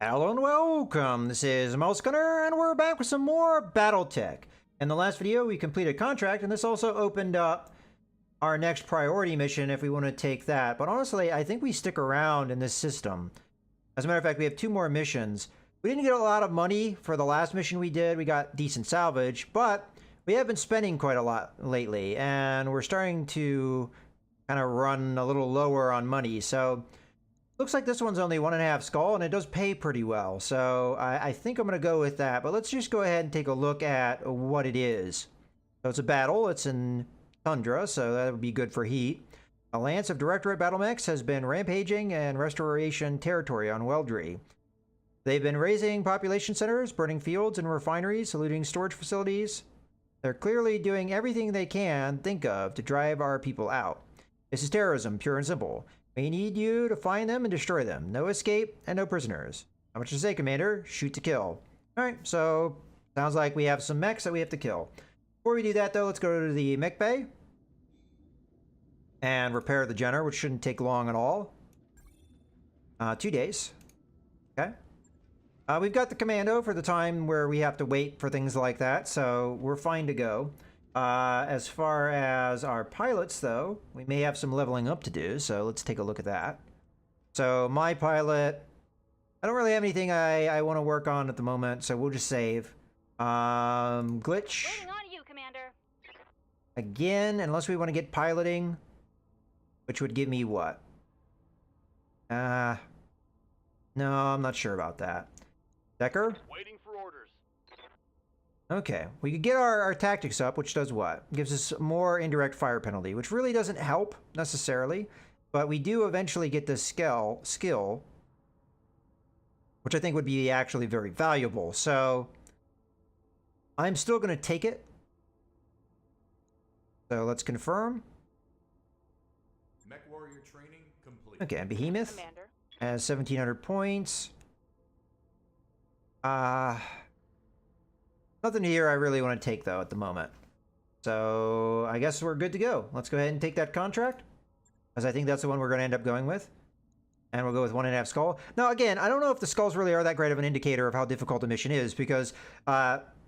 Hello and welcome, this is Gunner, and we're back with some more BattleTech. In the last video, we completed a contract, and this also opened up our next priority mission if we want to take that. But honestly, I think we stick around in this system. As a matter of fact, we have two more missions. We didn't get a lot of money for the last mission we did. We got decent salvage, but we have been spending quite a lot lately, and we're starting to kind of run a little lower on money. So looks like this one's only 1.5 skull, and it does pay pretty well. So I think I'm going to go with that. But let's just go ahead and take a look at what it is. So it's a battle. It's in Tundra, so that would be good for heat. A lance of Directorate battle mechs has been rampaging and restoration territory on Weldry. They've been raising population centers, burning fields and refineries, looting storage facilities. They're clearly doing everything they can think of to drive our people out. This is terrorism, pure and simple. We need you to find them and destroy them. No escape and no prisoners. How much to say, Commander? Shoot to kill. Alright, so sounds like we have some mechs that we have to kill. Before we do that, though, let's go to the mech bay and repair the Jenner, which shouldn't take long at all. 2 days. Okay. We've got the commando for the time where we have to wait for things like that, so we're fine to go. As far as our pilots, though, we may have some leveling up to do, so let's take a look at that. So my pilot, I don't really have anything I want to work on at the moment, so we'll just save. Glitch. Waiting on you, Commander. Again, unless we want to get piloting, which would give me what? No, I'm not sure about that. Decker? Waiting for orders. Okay, we could get our tactics up, which does what? Gives us more indirect fire penalty, which really doesn't help necessarily, but we do eventually get this skill, which I think would be actually very valuable. So I'm still going to take it. So let's confirm. Mech warrior training complete. Okay, and Behemoth Commander. has 1,700 points. Nothing here I really want to take, though, at the moment. So I guess we're good to go. Let's go ahead and take that contract, because I think that's the one we're going to end up going with. And we'll go with 1.5 skull. Now, again, I don't know if the skulls really are that great of an indicator of how difficult the mission is, because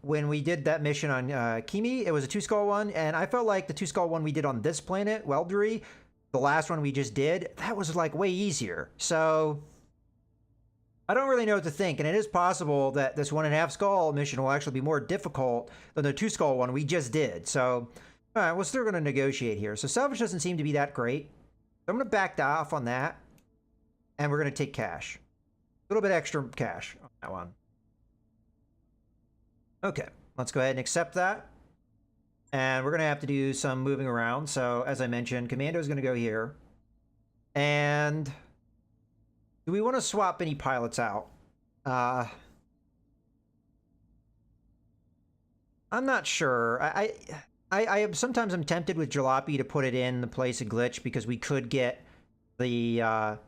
when we did that mission on Kimi, it was a 2 skull one, and I felt like the 2 skull one we did on this planet, Weldry, the last one we just did, that was like way easier. So I don't really know what to think, and it is possible that this 1.5 skull mission will actually be more difficult than the 2 skull one we just did. So, all right, we're still going to negotiate here. So salvage doesn't seem to be that great. So I'm going to back off on that, and we're going to take cash. A little bit extra cash on that one. Okay, let's go ahead and accept that. And we're going to have to do some moving around. So, as I mentioned, Commando is going to go here. And do we want to swap any pilots out? I'm not sure. Sometimes I'm tempted with Jalopy to put it in the place of Glitch, because we could get the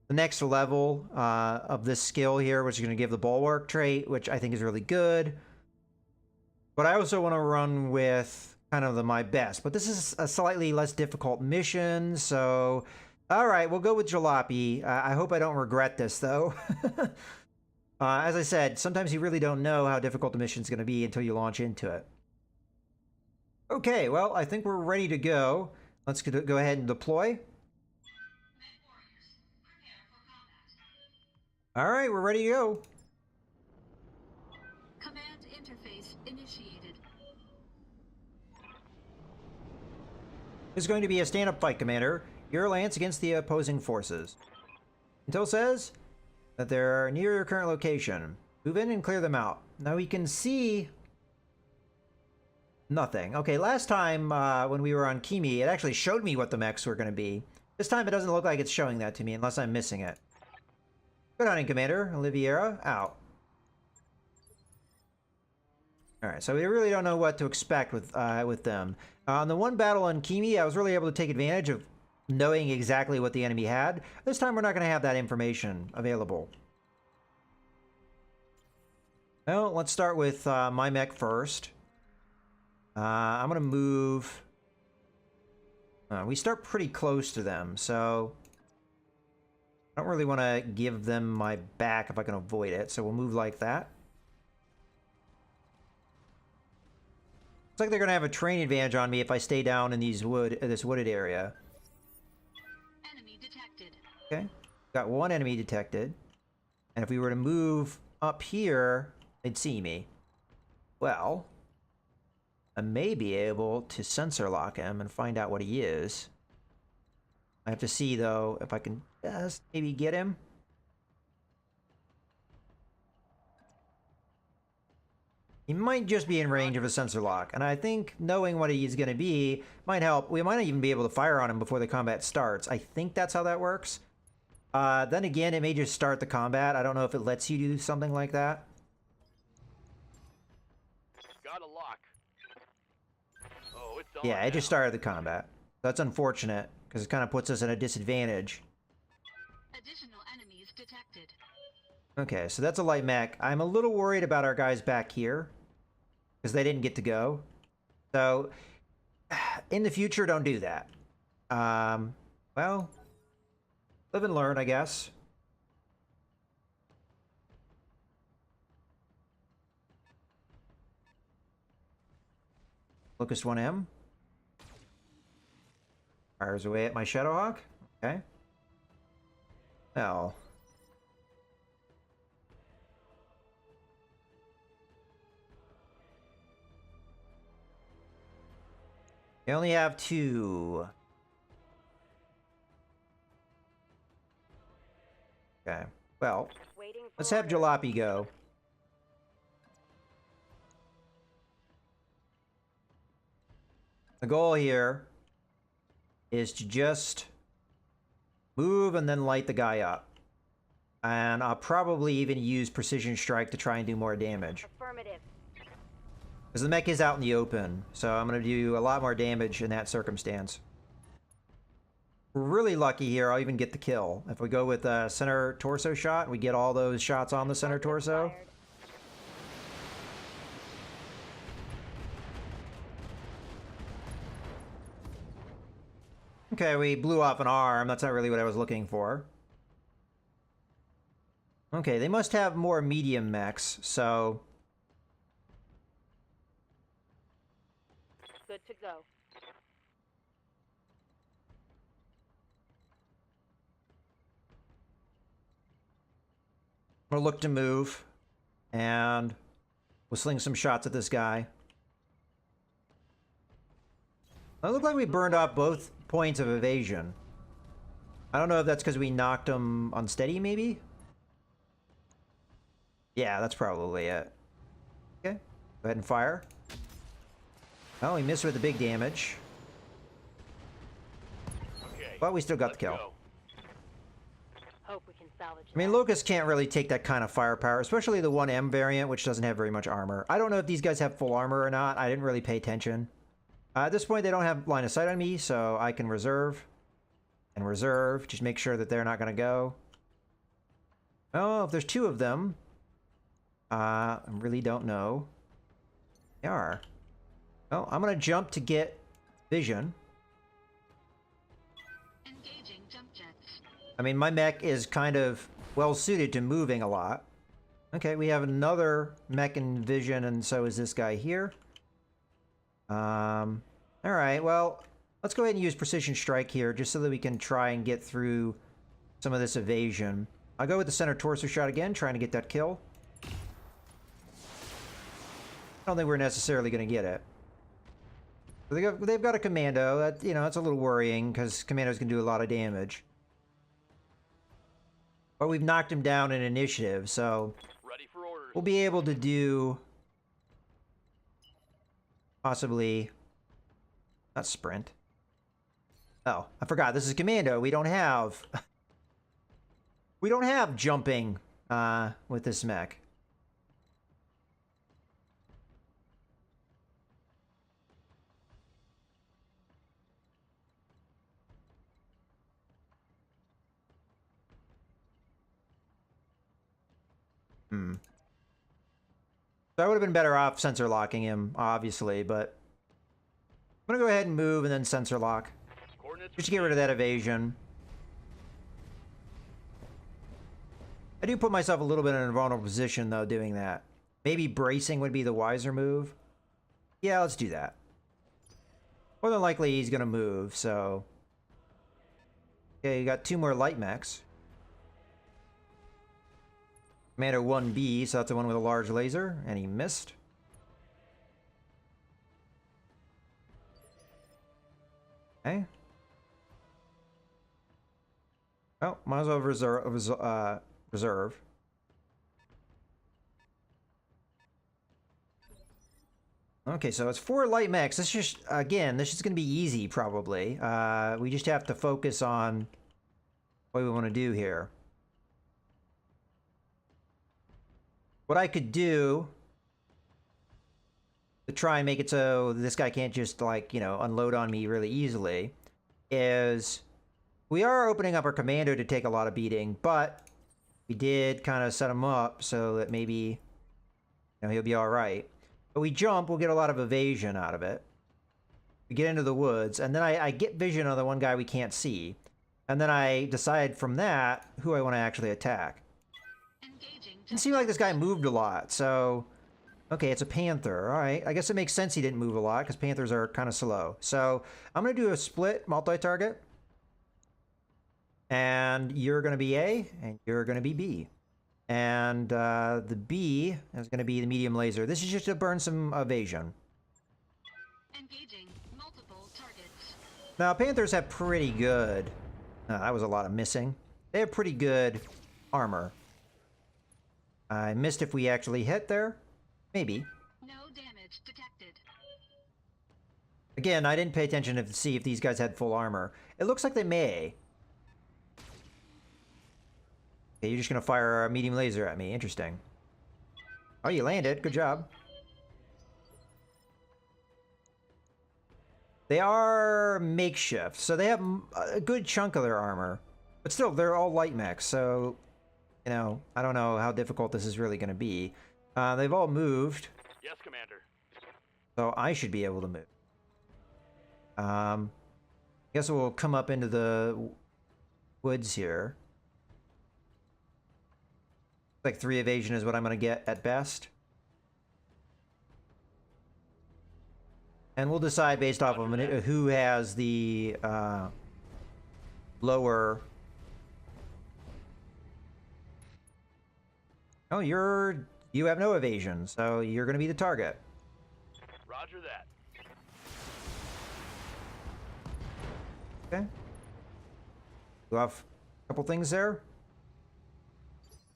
next level of this skill here, which is going to give the Bulwark trait, which I think is really good. But I also want to run with kind of my best. But this is a slightly less difficult mission, so all right, we'll go with Jalopy. I hope I don't regret this, though. As I said, sometimes you really don't know how difficult the mission's going to be until you launch into it. Okay, well, I think we're ready to go. Let's go ahead and deploy. All right, we're ready to go. Command interface initiated. It's going to be a stand-up fight, Commander. Your alliance against the opposing forces. Intel says that they're near your current location. Move in and clear them out. Now we can see nothing. Okay, last time when we were on Kimi, it actually showed me what the mechs were going to be. This time it doesn't look like it's showing that to me unless I'm missing it. Good hunting, Commander. Oliviera, out. Alright, so we really don't know what to expect with them. On the one battle on Kimi, I was really able to take advantage of knowing exactly what the enemy had. This time we're not going to have that information available. Well, let's start with my mech first. I'm going to move. We start pretty close to them, so I don't really want to give them my back if I can avoid it, so we'll move like that. Looks like they're going to have a terrain advantage on me if I stay down in this wooded area. Enemy detected. Okay, got one enemy detected. And if we were to move up here, they'd see me. Well, I may be able to sensor lock him and find out what he is. I have to see, though, if I can just maybe get him. He might just be in range of a sensor lock, and I think knowing what he's going to be might help. We might even be able to fire on him before the combat starts. I think that's how that works. Then again, it may just start the combat. I don't know if it lets you do something like that. Got a lock. Oh, it's on. Yeah, it just started the combat. That's unfortunate, because it kind of puts us at a disadvantage. Additional enemies detected. Okay, so that's a light mech. I'm a little worried about our guys back here, because they didn't get to go. So, in the future, don't do that. Well, live and learn, I guess. Locust 1M. Fires away at my Shadowhawk. Okay. Well. You only have 2. Okay. Well, let's have Jalopy go. The goal here is to just move and then light the guy up. And I'll probably even use Precision Strike to try and do more damage. Affirmative. Because the mech is out in the open, so I'm going to do a lot more damage in that circumstance. We're really lucky here, I'll even get the kill. If we go with a center torso shot, we get all those shots on the center torso. Okay, we blew off an arm. That's not really what I was looking for. Okay, they must have more medium mechs, so... Good to go. We'll look to move, and we'll sling some shots at this guy. It looked like we burned off both points of evasion. I don't know if that's because we knocked him unsteady, maybe? Yeah, that's probably it. Okay, go ahead and fire. Oh, he missed with the big damage. Okay, But we still got the kill. go. Hope we can salvage I mean, that. Locust can't really take that kind of firepower, especially the 1M variant, which doesn't have very much armor. I don't know if these guys have full armor or not. I didn't really pay attention. At this point, they don't have line of sight on me, so I can reserve. And reserve. Just make sure that they're not going to go. Oh, if there's 2 of them. I really don't know. They are. Well, I'm going to jump to get vision. Engaging jump jets. I mean, my mech is kind of well-suited to moving a lot. Okay, we have another mech in vision, and so is this guy here. Alright, well, let's go ahead and use Precision Strike here, just so that we can try and get through some of this evasion. I'll go with the center torso shot again, trying to get that kill. I don't think we're necessarily going to get it. They've got a commando. That, you know, that's a little worrying, because commandos can do a lot of damage. But we've knocked him down in initiative, so Ready for orders. we'll be able to do... possibly... not sprint. Oh, I forgot. This is commando. We don't have... we don't have jumping with this mech. So I would have been better off sensor locking him, obviously, but I'm gonna go ahead and move and then sensor lock. Coordinates Just to get rid of that evasion. I do put myself a little bit in a vulnerable position, though, doing that. Maybe bracing would be the wiser move. Yeah, let's do that. More than likely, he's going to move, so... Okay, you got 2 more light mechs. Commander 1B, so that's the one with a large laser, and he missed. Okay. Oh, might as well reserve. Okay, so it's 4 light mechs. This just, again, this is going to be easy, probably. We just have to focus on what we want to do here. What I could do to try and make it so this guy can't just, like, you know, unload on me really easily is we are opening up our commander to take a lot of beating, but we did kind of set him up so that maybe, you know, he'll be all right. But we jump, we'll get a lot of evasion out of it. We get into the woods, and then I get vision on the one guy we can't see. And then I decide from that who I want to actually attack. It seemed like this guy moved a lot, so... Okay, it's a panther. Alright, I guess it makes sense he didn't move a lot, because panthers are kind of slow. So, I'm going to do a split multi-target. And you're going to be A, and you're going to be B. And the B is going to be the medium laser. This is just to burn some evasion. Engaging multiple targets. Now, panthers have pretty good... that was a lot of missing. They have pretty good armor. I missed if we actually hit there. Maybe. No damage detected. Again, I didn't pay attention to see if these guys had full armor. It looks like they may. Okay, you're just going to fire a medium laser at me. Interesting. Oh, you landed. Good job. They are makeshift, so they have a good chunk of their armor. But still, they're all light mechs, so... You know, I don't know how difficult this is really going to be. They've all moved. Yes, Commander. So I should be able to move. I guess we'll come up into the woods here. Like 3 evasion is what I'm going to get at best. And we'll decide based off of who has the lower... Oh, you have no evasion, so you're going to be the target. Roger that. Okay. Go off a couple things there.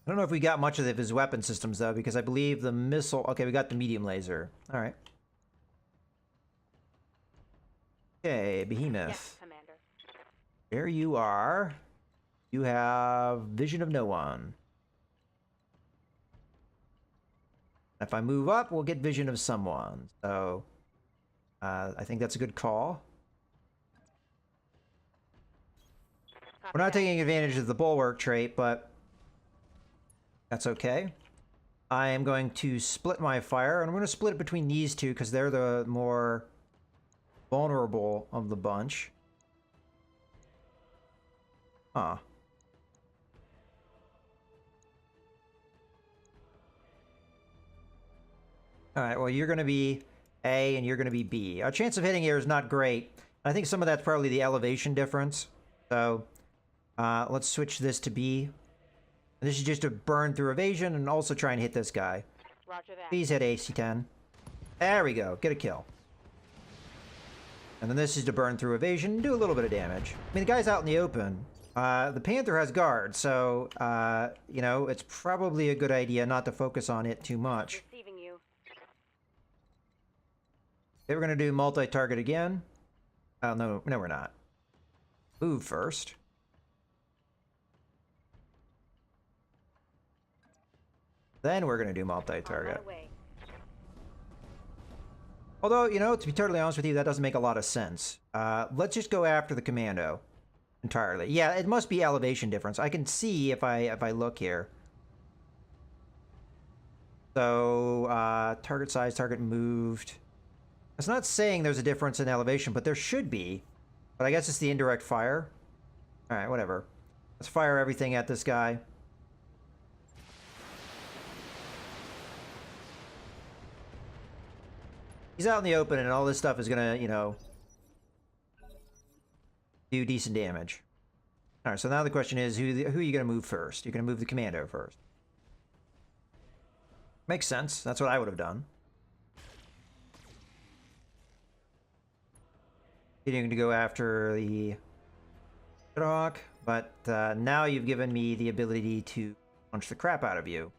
I don't know if we got much of his weapon systems, though, because I believe the missile... Okay, we got the medium laser. All right. Okay, Behemoth. Yes, Commander. There you are. You have vision of no one. If I move up, we'll get vision of someone. So, I think that's a good call. We're not taking advantage of the bulwark trait, but that's okay. I am going to split my fire, and I'm going to split it between these two because they're the more vulnerable of the bunch. Huh. Alright, well, you're going to be A and you're going to be B. Our chance of hitting here is not great. I think some of that's probably the elevation difference. So, let's switch this to B. This is just to burn through evasion and also try and hit this guy. Roger that. Please hit AC-10. There we go. Get a kill. And then this is to burn through evasion and do a little bit of damage. I mean, the guy's out in the open. The Panther has guard, so, you know, it's probably a good idea not to focus on it too much. Receiving you. Okay, we're going to do multi-target again. Oh, no, we're not. Move first. Then we're going to do multi-target. Although, you know, to be totally honest with you, that doesn't make a lot of sense. Let's just go after the commando entirely. Yeah, it must be elevation difference. I can see if I look here. So, target size, target moved. It's not saying there's a difference in elevation, but there should be. But I guess it's the indirect fire. Alright, whatever. Let's fire everything at this guy. He's out in the open, and all this stuff is gonna, you know, do decent damage. All right, so now the question is, who are you gonna move first? You're gonna move the commando first. Makes sense. That's what I would have done. You're going to go after the Hawk, but now you've given me the ability to punch the crap out of you.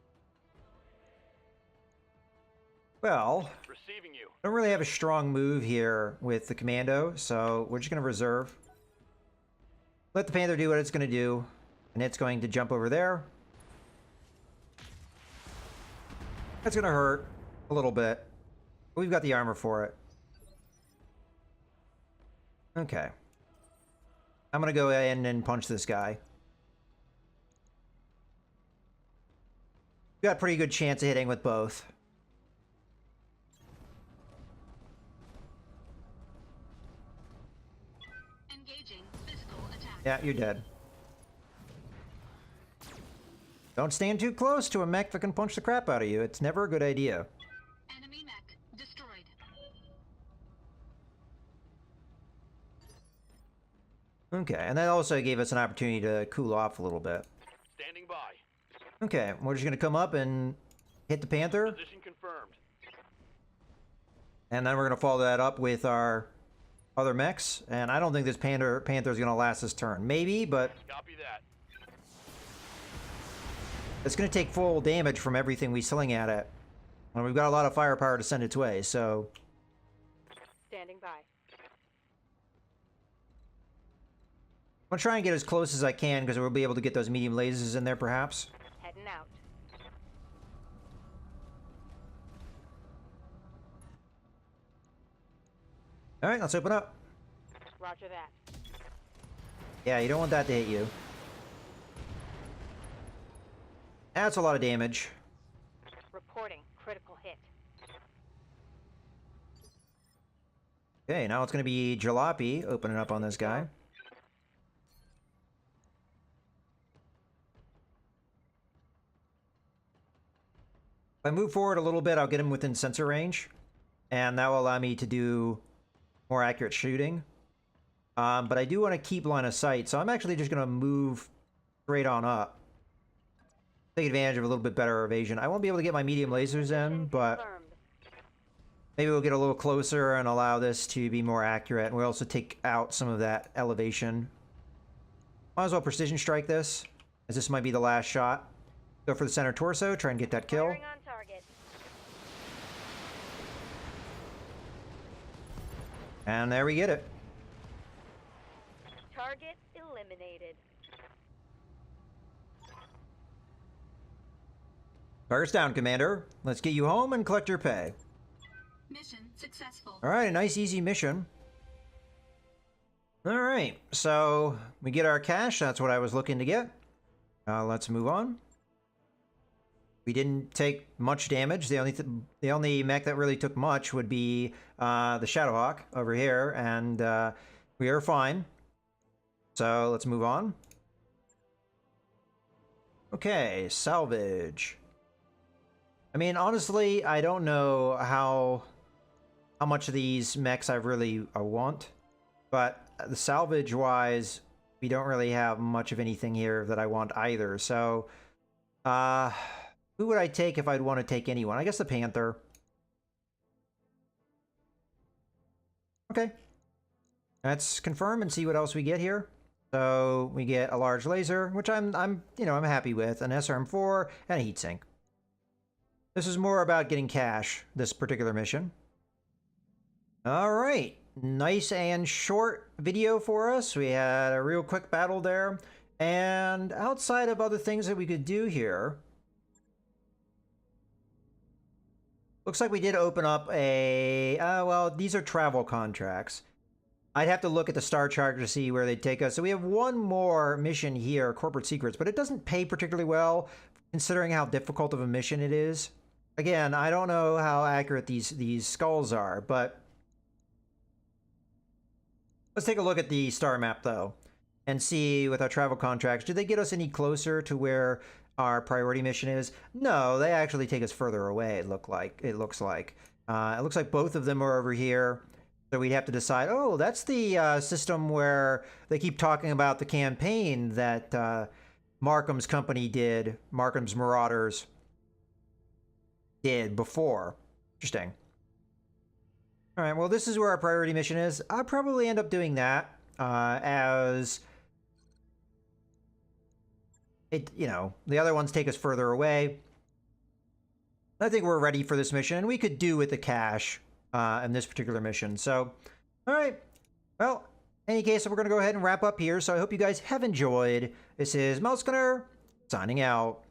Well, Receiving you. I don't really have a strong move here with the commando, so we're just going to reserve. Let the Panther do what it's going to do, and it's going to jump over there. That's going to hurt a little bit. But we've got the armor for it. Okay. I'm going to go in and punch this guy. Got a pretty good chance of hitting with both. Engaging physical attack. Yeah, you're dead. Don't stand too close to a mech that can punch the crap out of you. It's never a good idea. Enemy mech destroyed. Okay, and that also gave us an opportunity to cool off a little bit. Standing by. Okay, we're just going to come up and hit the Panther, Position confirmed. and then we're going to follow that up with our other mechs. And I don't think this Panther is going to last this turn. Maybe, but Copy that. it's going to take full damage from everything we sling at it. And we've got a lot of firepower to send its way, so... Standing by. I'm going to try and get as close as I can, because we'll be able to get those medium lasers in there, perhaps. Heading out. Alright, let's open up. Roger that. Yeah, you don't want that to hit you. That's a lot of damage. Reporting critical hit. Okay, now it's going to be Jalopy opening up on this guy. If I move forward a little bit, I'll get him within sensor range, and that will allow me to do more accurate shooting. But I do want to keep line of sight, so I'm actually just going to move straight on up. Take advantage of a little bit better evasion. I won't be able to get my medium lasers in, but Confirmed. maybe we'll get a little closer and allow this to be more accurate, and we'll also take out some of that elevation. Might as well precision strike this, as this might be the last shot. Go for the center torso, try and get that kill. Firing on target. And there we get it. Target eliminated. Target's down, Commander. Let's get you home and collect your pay. Mission successful. Alright, a nice easy mission. Alright, so we get our cash. That's what I was looking to get. Let's move on. We didn't take much damage. The only mech that really took much would be the Shadowhawk over here, and we are fine. So let's move on. Okay, salvage. I mean, honestly, I don't know how much of these mechs I really want, but the salvage-wise, we don't really have much of anything here that I want either. So, who would I take if I'd want to take anyone? I guess the Panther. Okay. Let's confirm and see what else we get here. So we get a large laser, which I'm happy with, an SRM4 and a heatsink. This is more about getting cash, this particular mission. All right, nice and short video for us. We had a real quick battle there, and outside of other things that we could do here, looks like we did open up a, well, these are travel contracts. I'd have to look at the star chart to see where they'd take us. So we have one more mission here, Corporate Secrets, but it doesn't pay particularly well considering how difficult of a mission it is. Again, I don't know how accurate these skulls are, but let's take a look at the star map though and see with our travel contracts, do they get us any closer to where our priority mission is? No, they actually take us further away, it looks like. It looks like both of them are over here. So we'd have to decide, oh, that's the system where they keep talking about the campaign that Markham's company did, Markham's Marauders did before. Interesting. All right, well, this is where our priority mission is. I'll probably end up doing that as it, the other ones take us further away. I think we're ready for this mission, and we could do with the cash in this particular mission. So, all right. Well, in any case, we're going to go ahead and wrap up here. So I hope you guys have enjoyed. This is Mercenary signing out.